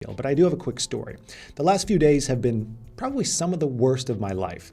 But I do have a quick story. The last few days have been probably some of the worst of my life.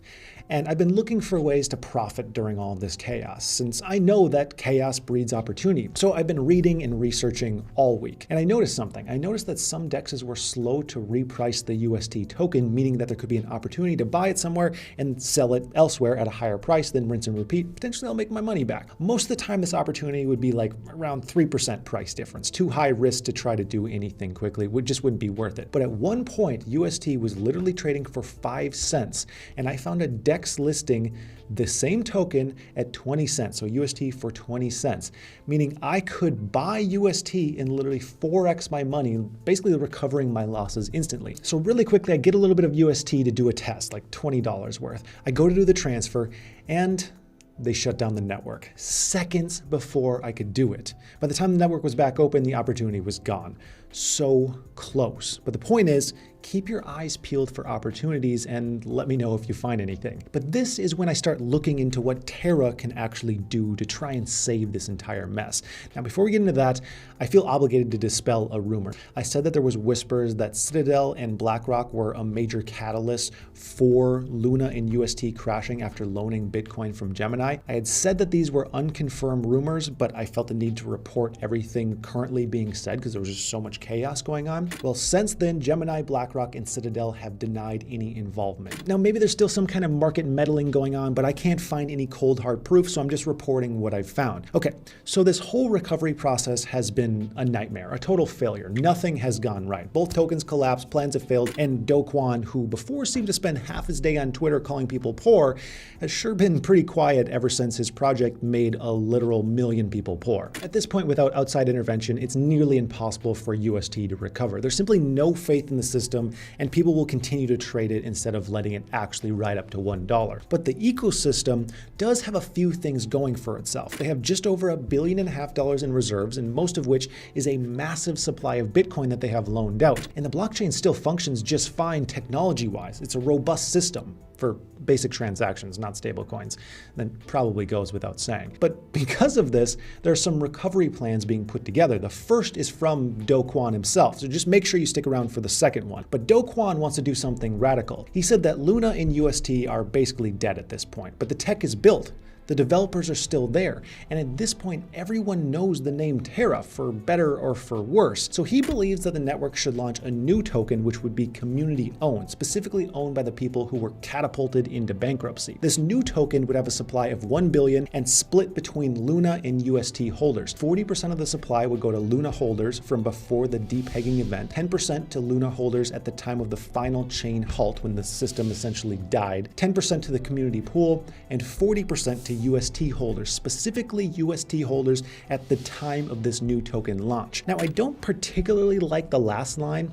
And I've been looking for ways to profit during all of this chaos, since I know that chaos breeds opportunity. So I've been reading and researching all week. And I noticed something. I noticed that some DEXs were slow to reprice the UST token, meaning that there could be an opportunity to buy it somewhere and sell it elsewhere at a higher price, then rinse and repeat. Potentially I'll make my money back. Most of the time this opportunity would be like around 3% price difference. Too high risk to try to do anything quickly. Just wouldn't be worth it. But at one point, UST was literally trading for 5 cents. And I found a DEX listing the same token at 20 cents, so UST for 20 cents, meaning I could buy UST and literally 4x my money, basically recovering my losses instantly. So really quickly, I get a little bit of UST to do a test, like $20 worth. I go to do the transfer and they shut down the network seconds before I could do it. By the time the network was back open, the opportunity was gone. So close. But the point is, keep your eyes peeled for opportunities and let me know if you find anything. But this is when I start looking into what Terra can actually do to try and save this entire mess. Now, before we get into that, I feel obligated to dispel a rumor. I said that there was whispers that Citadel and BlackRock were a major catalyst for Luna and UST crashing after loaning Bitcoin from Gemini. I had said that these were unconfirmed rumors, but I felt the need to report everything currently being said because there was just so much chaos going on. Well, since then, Gemini, BlackRock, and Citadel have denied any involvement. Now, maybe there's still some kind of market meddling going on, but I can't find any cold hard proof, so I'm just reporting what I've found. Okay, so this whole recovery process has been a nightmare, a total failure. Nothing has gone right. Both tokens collapsed, plans have failed, and Do Kwon, who before seemed to spend half his day on Twitter calling people poor, has sure been pretty quiet ever since his project made a literal million people poor. At this point, without outside intervention, it's nearly impossible for UST to recover. There's simply no faith in the system, and people will continue to trade it instead of letting it actually ride up to $1. But the ecosystem does have a few things going for itself. They have just over $1.5 billion in reserves, and most of which is a massive supply of Bitcoin that they have loaned out. And the blockchain still functions just fine technology-wise. It's a robust system for basic transactions, not stable coins. That probably goes without saying. But because of this, there are some recovery plans being put together. The first is from Do Kwon himself, so just make sure you stick around for the second one. But Do Kwon wants to do something radical. He said that Luna and UST are basically dead at this point, but the tech is built. The developers are still there. And at this point, everyone knows the name Terra, for better or for worse. So he believes that the network should launch a new token which would be community owned, specifically owned by the people who were catapulted into bankruptcy. This new token would have a supply of 1 billion and split between Luna and UST holders. 40% of the supply would go to Luna holders from before the depegging event, 10% to Luna holders at the time of the final chain halt when the system essentially died, 10% to the community pool, and 40% to UST holders, specifically UST holders at the time of this new token launch. Now, I don't particularly like the last line.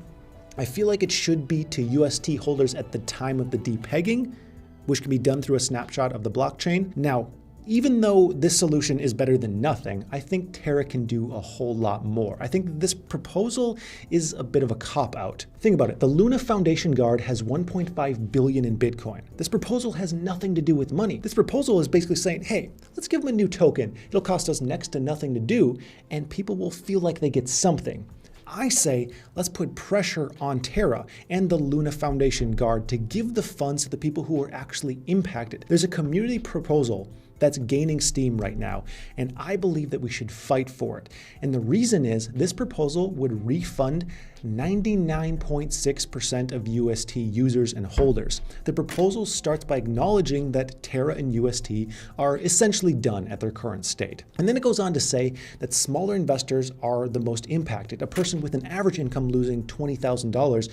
I feel like it should be to UST holders at the time of the depegging, which can be done through a snapshot of the blockchain. Now, even though this solution is better than nothing, I think Terra can do a whole lot more. I think this proposal is a bit of a cop-out. Think about it. The Luna Foundation Guard has 1.5 billion in Bitcoin. This proposal has nothing to do with money. This proposal is basically saying, hey, let's give them a new token. It'll cost us next to nothing to do, and people will feel like they get something. I say, let's put pressure on Terra and the Luna Foundation Guard to give the funds to the people who are actually impacted. There's a community proposal that's gaining steam right now, and I believe that we should fight for it. And the reason is this proposal would refund 99.6% of UST users and holders. The proposal starts by acknowledging that Terra and UST are essentially done at their current state. And then it goes on to say that smaller investors are the most impacted. A person with an average income losing $20,000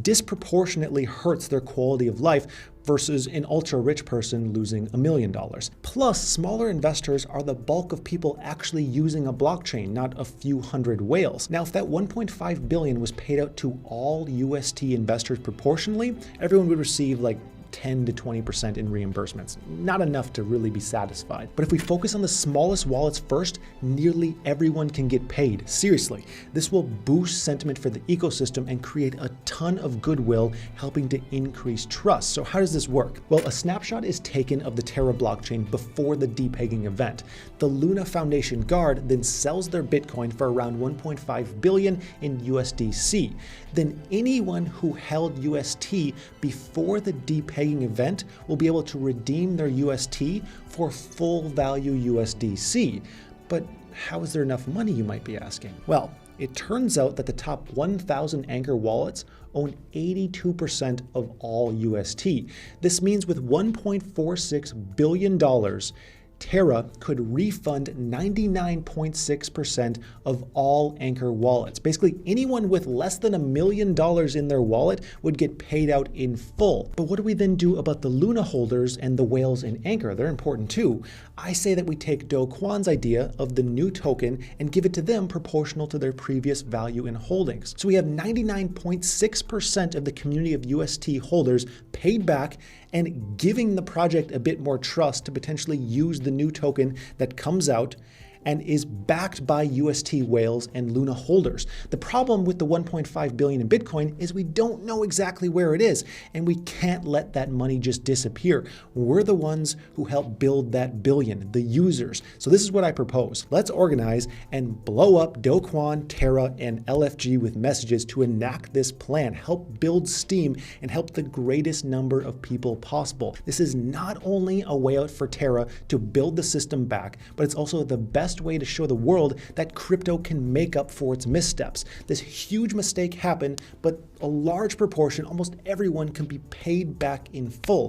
disproportionately hurts their quality of life versus an ultra-rich person losing $1 million. Plus, smaller investors are the bulk of people actually using a blockchain, not a few hundred whales. Now, if that 1.5 billion was paid out to all UST investors proportionally, everyone would receive like 10 to 20% in reimbursements. Not enough to really be satisfied. But if we focus on the smallest wallets first, nearly everyone can get paid. Seriously, this will boost sentiment for the ecosystem and create a ton of goodwill, helping to increase trust. So how does this work? Well, a snapshot is taken of the Terra blockchain before the depegging event. The Luna Foundation Guard then sells their Bitcoin for around 1.5 billion in USDC. Then anyone who held UST before the depegging event will be able to redeem their UST for full value USDC. But how is there enough money, you might be asking? Well, it turns out that the top 1,000 Anchor wallets own 82% of all UST. This means with $1.46 billion, Terra could refund 99.6% of all Anchor wallets. Basically, anyone with less than $1 million in their wallet would get paid out in full. But what do we then do about the Luna holders and the whales in Anchor? They're important too. I say that we take Do Kwon's idea of the new token and give it to them proportional to their previous value in holdings. So we have 99.6% of the community of UST holders paid back and giving the project a bit more trust to potentially use the new token that comes out and is backed by UST whales and Luna holders. The problem with the 1.5 billion in Bitcoin is we don't know exactly where it is, and we can't let that money just disappear. We're the ones who help build that billion, the users. So this is what I propose. Let's organize and blow up Do Kwon, Terra, and LFG with messages to enact this plan, help build steam, and help the greatest number of people possible. This is not only a way out for Terra to build the system back, but it's also the best way to show the world that crypto can make up for its missteps. This huge mistake happened, but a large proportion, almost everyone, can be paid back in full.